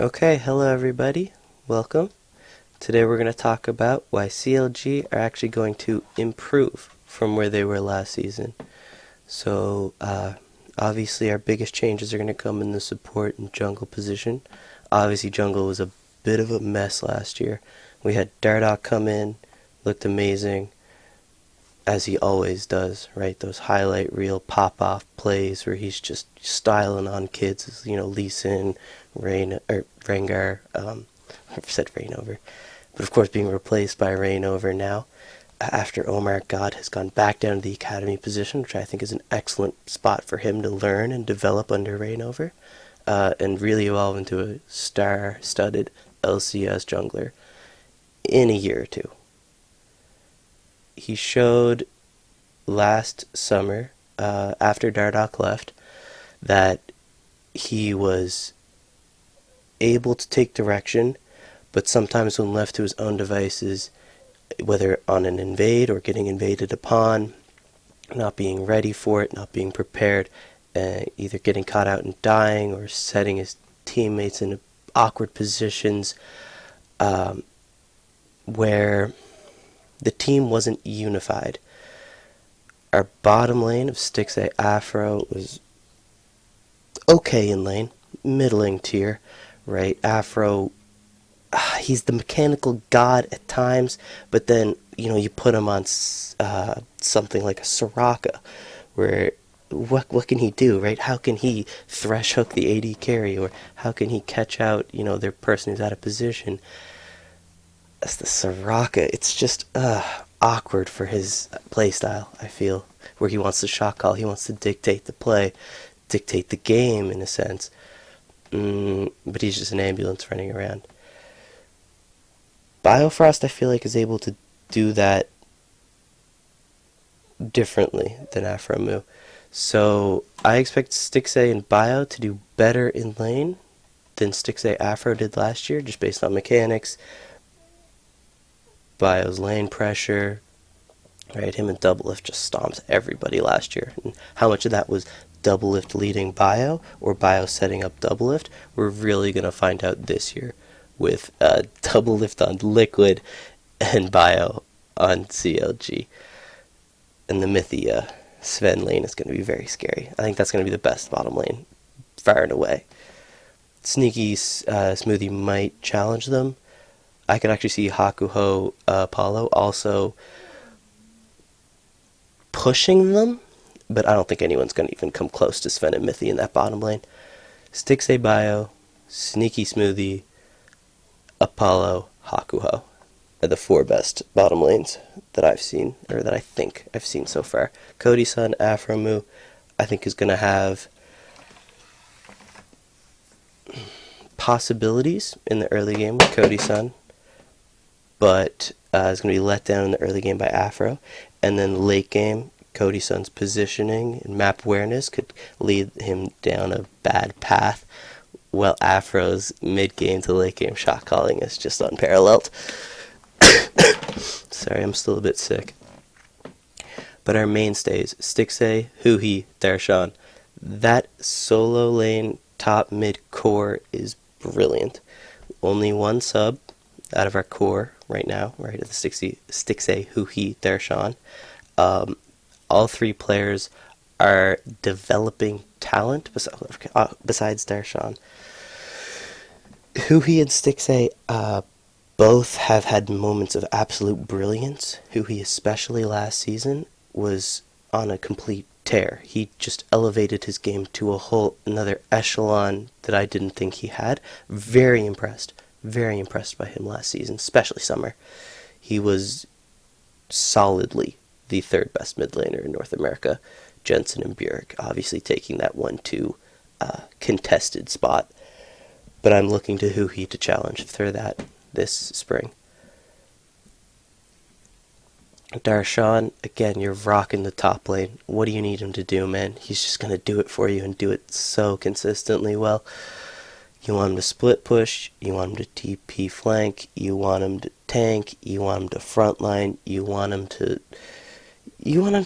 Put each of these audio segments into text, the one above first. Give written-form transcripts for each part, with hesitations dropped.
Okay, hello everybody. Welcome. Today we're going to talk about why CLG are actually going to improve from where they were last season. So, obviously our biggest changes are going to come in the support and jungle position. Obviously jungle was a bit of a mess last year. We had Dardoch come in, looked amazing, as he always does, right? Those highlight reel pop-off plays where he's just styling on kids, Lee Sin, Rengar, I said Rainover, but of course being replaced by Rainover now, after Omar God has gone back down to the academy position, which I think is an excellent spot for him to learn and develop under Rainover, and really evolve into a star-studded LCS jungler in a year or two. He showed last summer, after Dardoch left, that he was able to take direction, but sometimes when left to his own devices, whether on an invade or getting invaded upon, not being ready for it, not being prepared, either getting caught out and dying or setting his teammates in awkward positions where the team wasn't unified. Our bottom lane of Stixxay Afro was okay in lane, middling tier, right? Afro, he's the mechanical god at times, but then, you put him on something like a Soraka, where what can he do, right? How can he thresh hook the AD carry, or how can he catch out, their person who's out of position? That's the Soraka. It's just awkward for his playstyle, I feel, where he wants to shot call, he wants to dictate the play, dictate the game in a sense. But he's just an ambulance running around. Biofrost, I feel like, is able to do that differently than Afromu. So I expect Stixxay and Bio to do better in lane than Stixxay Afro did last year, just based on mechanics. Bio's lane pressure, right? Him and Doublelift just stomps everybody last year. And how much of that was Doublelift leading Bio or Bio setting up Doublelift? We're really going to find out this year with Doublelift on Liquid and Bio on CLG. And the Mythy Sven lane is going to be very scary. I think that's going to be the best bottom lane, far and away. Sneaky Smoothie might challenge them. I could actually see Hakuho Apollo also pushing them, but I don't think anyone's going to even come close to Sven and Mythy in that bottom lane. Stixxay Bio, Sneaky Smoothie, Apollo, Hakuho are the four best bottom lanes that I've seen, or that I think I've seen so far. Cody-san, Afromu, I think is going to have possibilities in the early game with Cody-san, but is going to be let down in the early game by Afro. And then late game, Cody-san's positioning and map awareness could lead him down a bad path, while Afro's mid-game to late-game shot calling is just unparalleled. Sorry, I'm still a bit sick. But our mainstays, Stixxay, Huhi, Darshan, that solo lane top mid core is brilliant. Only one sub out of our core right now, right at the Stixxay, Huhi, Darshan. All three players are developing talent besides Darshan. Huhi and Stixxay both have had moments of absolute brilliance. Huhi, especially last season, was on a complete tear. He just elevated his game to a whole another echelon that I didn't think he had. Very impressed by him last season, especially summer. He was solidly the third best mid laner in North America. Jensen and Bjerg obviously taking that 1-2 contested spot. But I'm looking to Huhi to challenge for that this spring. Darshan, again, you're rocking the top lane. What do you need him to do, man? He's just going to do it for you and do it so consistently well. You want him to split push, you want him to TP flank, you want him to tank, you want him to frontline, you want him to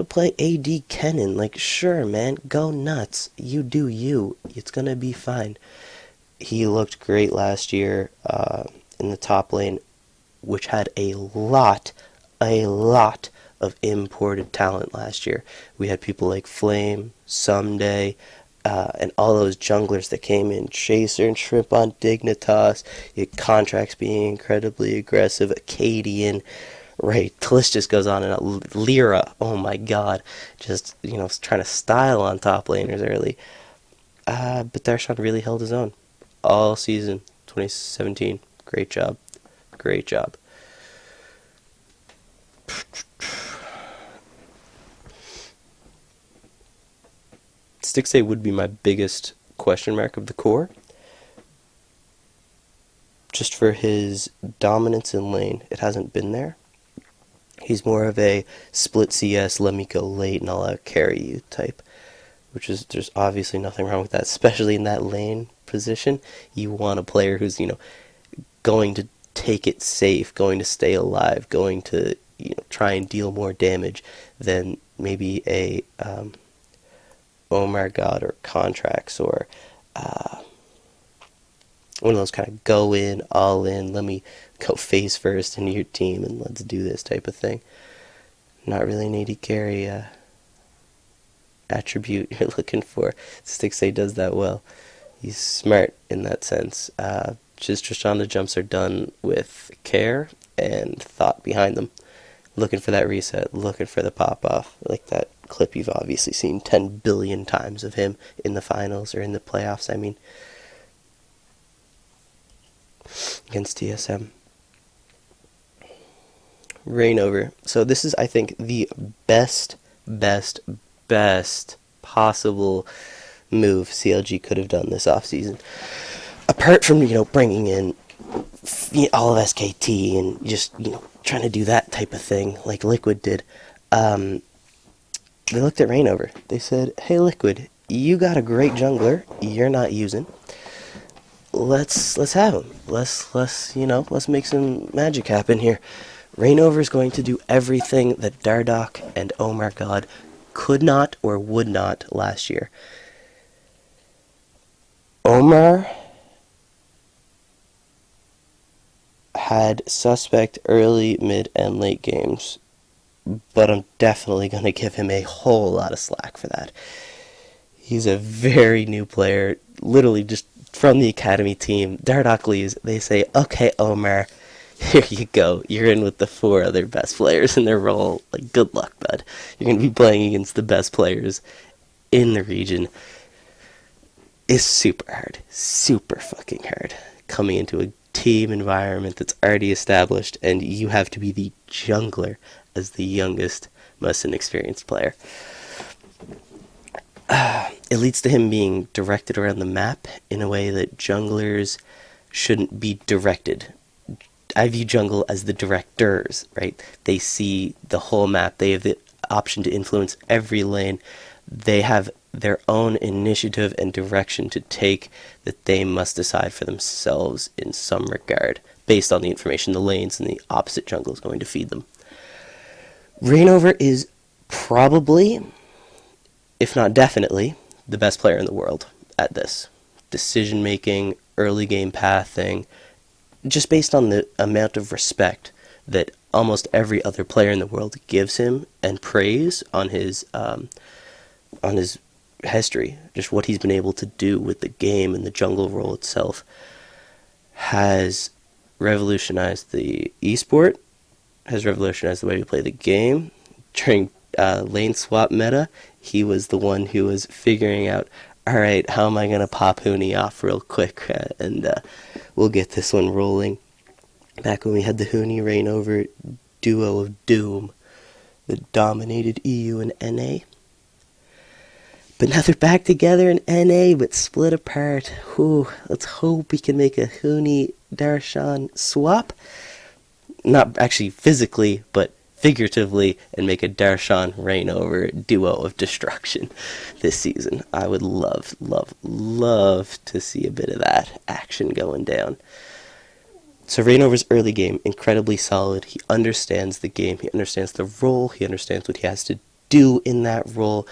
play AD Kennen. Like, sure, man, go nuts. You do you. It's going to be fine. He looked great last year in the top lane, which had a lot of imported talent last year. We had people like Flame, Someday, and all those junglers that came in, Chaser and Shrimp on Dignitas, you had Contracts being incredibly aggressive, Acadian, right, the list just goes on, and Lyra, oh my god, just, trying to style on top laners early. But Darshan really held his own all season 2017. Great job. Great job. Stixxay would be my biggest question mark of the core. Just for his dominance in lane, it hasn't been there. He's more of a split CS, let me go late and I'll out carry you type. There's obviously nothing wrong with that, especially in that lane position. You want a player who's, going to take it safe, going to stay alive, going to, try and deal more damage than maybe a Omar God or Contracts or one of those kind of go in, all in, let me go face first into your team and let's do this type of thing. Not really an AD carry attribute you're looking for. Stixxay does that well. He's smart in that sense. Just Trishana jumps are done with care and thought behind them. Looking for that reset, looking for the pop-off, like that clip you've obviously seen 10 billion times of him in the finals, or in the playoffs, I mean, against TSM. Reignover. So this is, I think, the best possible move CLG could have done this offseason. Apart from, bringing in all of SKT and just, trying to do that type of thing like Liquid did, they looked at Reignover. They said, hey, Liquid, you got a great jungler you're not using. Let's have him. Let's make some magic happen here. Reignover is going to do everything that Dardoch and Omar God could not or would not last year. Omar had suspect early, mid, and late games, but I'm definitely going to give him a whole lot of slack for that. He's a very new player, literally just from the academy team. Dardoch leaves, they say, okay, Omar, here you go. You're in with the 4 other best players in their role. Like, good luck, bud. You're going to be playing against the best players in the region. It's super hard. Super fucking hard. Coming into a team environment that's already established, and you have to be the jungler as the youngest, most inexperienced player. It leads to him being directed around the map in a way that junglers shouldn't be directed. I view jungle as the directors, right? They see the whole map. They have the option to influence every lane. They have their own initiative and direction to take that they must decide for themselves in some regard, based on the information the lanes and the opposite jungle is going to feed them. Reignover is probably, if not definitely, the best player in the world at this. Decision-making, early game pathing, just based on the amount of respect that almost every other player in the world gives him and praise on his history, just what he's been able to do with the game and the jungle role itself, has revolutionized the esport, has revolutionized the way we play the game. During lane swap meta, he was the one who was figuring out, alright, how am I going to pop Huni off real quick, and we'll get this one rolling. Back when we had the Huni Reignover duo of doom that dominated EU and NA. But now they're back together in NA, but split apart. Whew, let's hope we can make a Huni Darshan swap. Not actually physically, but figuratively, and make a Darshan Reignover duo of destruction this season. I would love to see a bit of that action going down. So Reignover's early game, incredibly solid. He understands the game, he understands the role, he understands what he has to do in that role.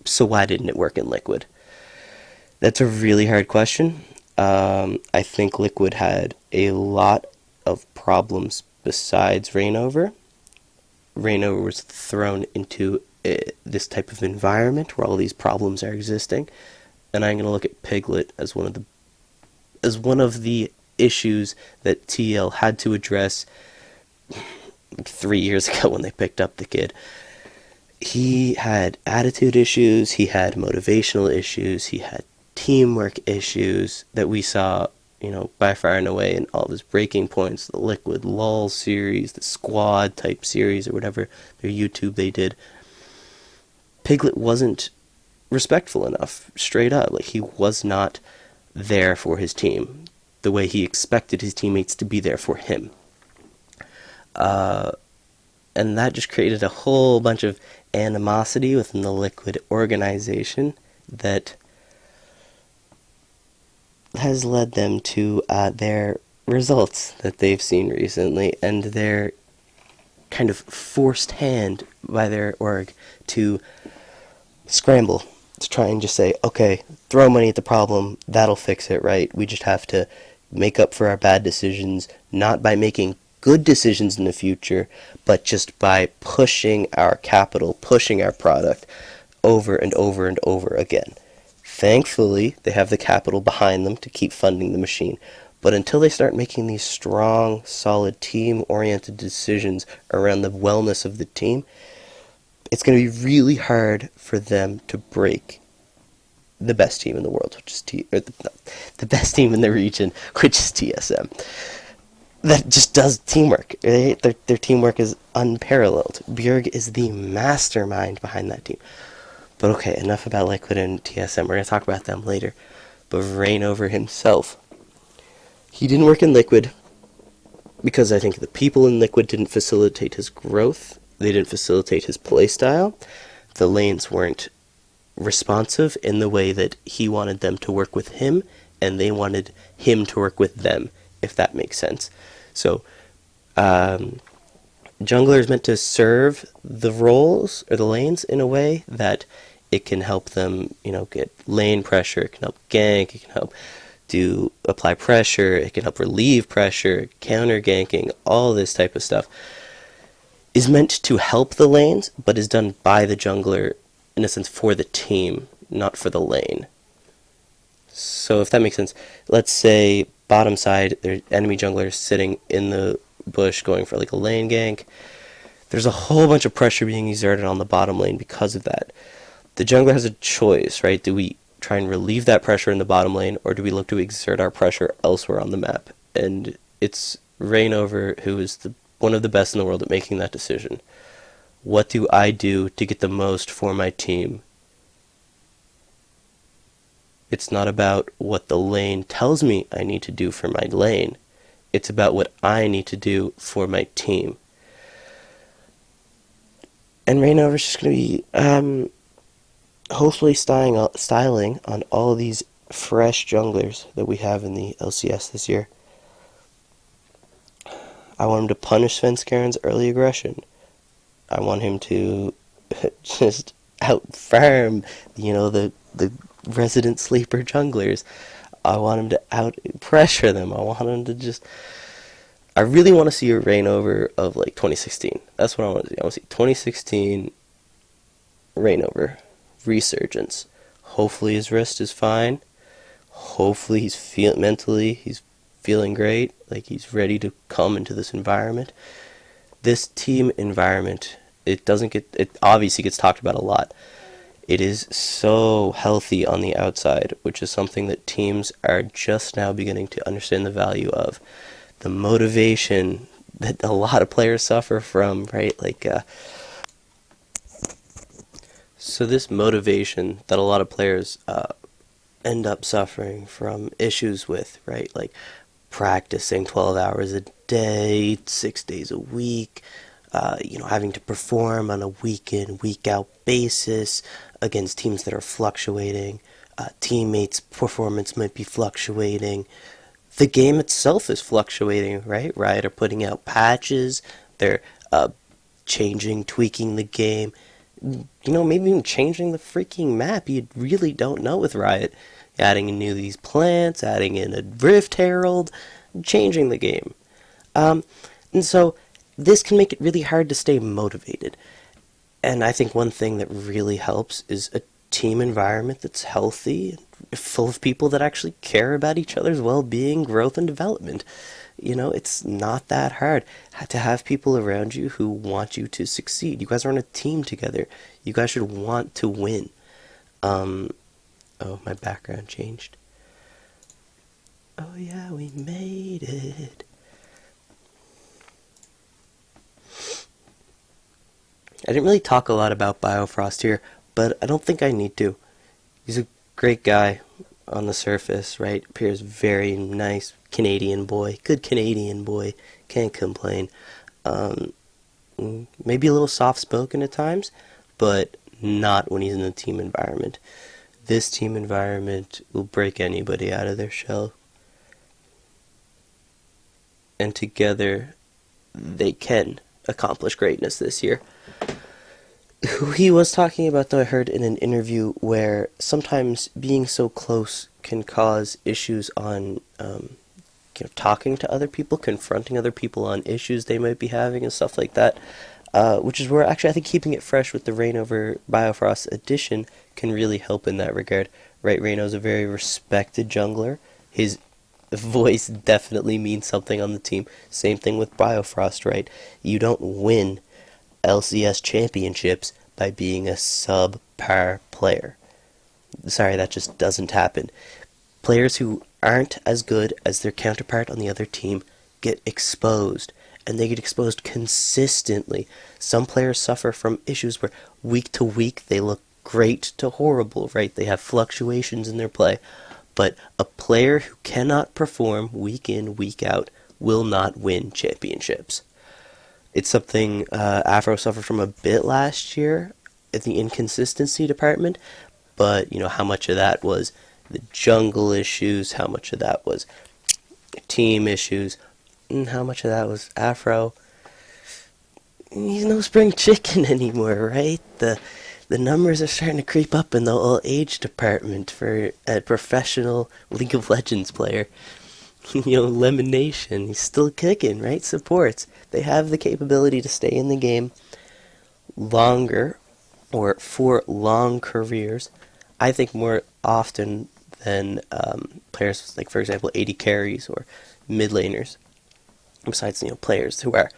So why didn't it work in Liquid? That's a really hard question. I think Liquid had a lot of problems besides Rainover. Rainover was thrown into this type of environment where all these problems are existing, and I'm going to look at Piglet as one of the issues that TL had to address 3 years ago when they picked up the kid. He had attitude issues, he had motivational issues, he had teamwork issues that we saw, by far and away in all of his breaking points, the Liquid LOL series, the Squad type series, or whatever their YouTube they did. Piglet wasn't respectful enough, straight up. Like, he was not there for his team the way he expected his teammates to be there for him. And that just created a whole bunch of animosity within the Liquid organization that has led them to their results that they've seen recently, and their kind of forced hand by their org to scramble to try and just say, okay, throw money at the problem, that'll fix it, right? We just have to make up for our bad decisions, not by making good decisions in the future, but just by pushing our capital, pushing our product over and over and over again. Thankfully, they have the capital behind them to keep funding the machine, but until they start making these strong, solid, team-oriented decisions around the wellness of the team, it's going to be really hard for them to break the best team in the world, which is the best team in the region, which is TSM. That just does teamwork. Right? Their teamwork is unparalleled. Bjerg is the mastermind behind that team. But okay, enough about Liquid and TSM. We're going to talk about them later. But Rainover himself, he didn't work in Liquid because I think the people in Liquid didn't facilitate his growth. They didn't facilitate his playstyle. The lanes weren't responsive in the way that he wanted them to work with him, and they wanted him to work with them, if that makes sense. So, jungler is meant to serve the roles or the lanes in a way that it can help them, get lane pressure. It can help gank. It can help apply pressure. It can help relieve pressure, counter ganking. All this type of stuff is meant to help the lanes, but is done by the jungler in a sense for the team, not for the lane. So if that makes sense, let's say bottom side, their enemy jungler is sitting in the bush going for like a lane gank. There's a whole bunch of pressure being exerted on the bottom lane because of that. The jungler has a choice, right? Do we try and relieve that pressure in the bottom lane, or do we look to exert our pressure elsewhere on the map? And it's Rainover who is one of the best in the world at making that decision. What do I do to get the most for my team? It's not about what the lane tells me I need to do for my lane. It's about what I need to do for my team. And Rainover's just going to be hopefully styling on all of these fresh junglers that we have in the LCS this year. I want him to punish Svenskaren's early aggression. I want him to just out-farm, the resident sleeper junglers. I want him to out-pressure them. I want him to just... I really want to see a Rainover of, 2016. That's what I want to see. I want to see 2016 Rainover. Resurgence. Hopefully his wrist is fine. Hopefully he's feeling great. Like, he's ready to come into this environment. This team environment, it obviously gets talked about a lot. It is so healthy on the outside, which is something that teams are just now beginning to understand the value of. The motivation that a lot of players suffer from, right? So this motivation that a lot of players end up suffering from issues with, right? Like practicing 12 hours a day, 6 days a week, having to perform on a week-in, week-out basis against teams that are fluctuating. Teammates' performance might be fluctuating. The game itself is fluctuating, right? Riot are putting out patches. They're tweaking the game. Maybe even changing the freaking map. You really don't know with Riot. adding in new these plants, adding in a Rift Herald, changing the game. And so this can make it really hard to stay motivated. And I think one thing that really helps is a team environment that's healthy, full of people that actually care about each other's well-being, growth, and development. You know, it's not that hard to have people around you who want you to succeed. You guys are on a team together. You guys should want to win. Oh, my background changed. Oh yeah, we made it. I didn't really talk a lot about Biofrost here, but I don't think I need to. He's a great guy on the surface, right? Appears very nice Canadian boy. Good Canadian boy. Can't complain. Maybe a little soft-spoken at times, but not when he's in a team environment. This team environment will break anybody out of their shell. And together, they can accomplish greatness this year. Who he was talking about, though, I heard in an interview where sometimes being so close can cause issues on talking to other people, confronting other people on issues they might be having and stuff like that, which is where actually I think keeping it fresh with the Reign over Biofrost edition can really help in that regard. Right, Reino's a very respected jungler. His voice definitely means something on the team. Same thing with Biofrost, right? You don't win LCS championships by being a subpar player. Sorry, that just doesn't happen. Players who aren't as good as their counterpart on the other team get exposed, and they get exposed consistently. Some players suffer from issues where week to week they look great to horrible, right? They have fluctuations in their play. But a player who cannot perform week in, week out will not win championships. It's something Afro suffered from a bit last year in the inconsistency department, but how much of that was the jungle issues, how much of that was team issues, and how much of that was Afro. He's no spring chicken anymore, right? The numbers are starting to creep up in the old age department for a professional League of Legends player. Lemon Nation, he's still kicking, right? Supports. They have the capability to stay in the game longer, or for long careers. I think more often than players like, for example, AD carries or mid laners. Besides, players who are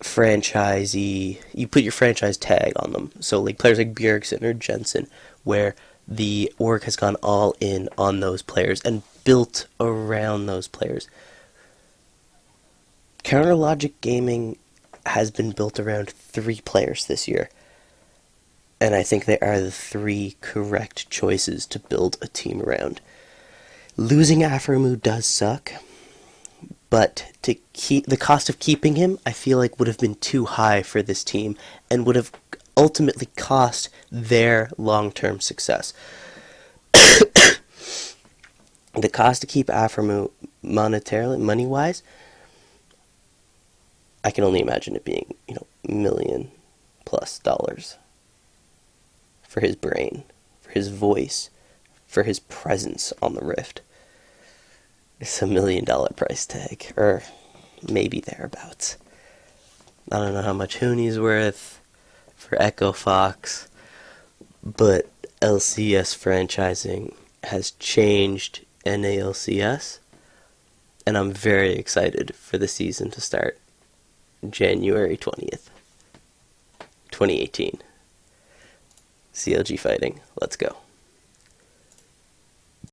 franchisee, you put your franchise tag on them. So like players like Bjergsen or Jensen, where the org has gone all in on those players and built around those players. Counter Logic Gaming has been built around 3 players this year, and I think they are the 3 correct choices to build a team around. Losing Afromu does suck, but to keep the cost of keeping him, I feel like would have been too high for this team and would have ultimately cost their long-term success. The cost to keep Afromu monetarily, money-wise, I can only imagine it being, $1 million+ for his brain, for his voice, for his presence on the Rift. It's $1 million price tag, or maybe thereabouts. I don't know how much Hooney's worth for Echo Fox, but LCS franchising has changed NA LCS, and I'm very excited for the season to start January 20th, 2018. CLG fighting. Let's go.